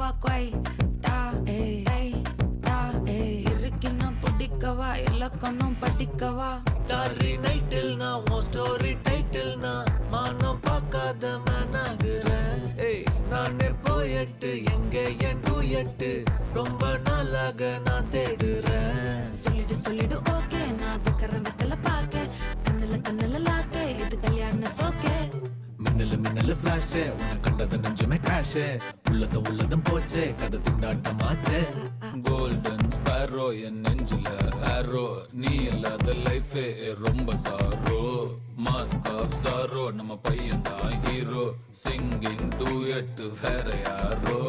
பிடிக்கவா கொய் டா ஏய் டா இருக்குன்னா பிடிக்கவா இலக்கணம் படிக்கவா ஸ்டாரி நைட்டில் நான் உன் ஸ்டோரி டைட்டில் நான் மானம் பார்க்காத மனாகுறேன். நானே போயட்டு எங்க என் டூயட்டு ரொம்ப நாளாக நான் தேடுறேன். சொல்லிடு ஓகே நான் வைக்கிறேன் வெத்தல பாக்க கண்ணுல லாக்க இது கல்யாண சோக்கே மின்னலு ஃபிளாஷ் உன்னை கண்டது நெஞ்சுமே கிராஷ் உள்ளதும் போச்சே கதை திண்டாட்டமாச்சே. கோல்டன் ஸ்பேரோ என் நெஞ்சில ஆரோ நீ இல்லாத லைஃபே ரொம்ப சாரோ மாஸ்க் ஆஃப் சாரோ நம்ம பையன் தான் ஹீரோ சிங்கிங் டூயட் வேற யாரோ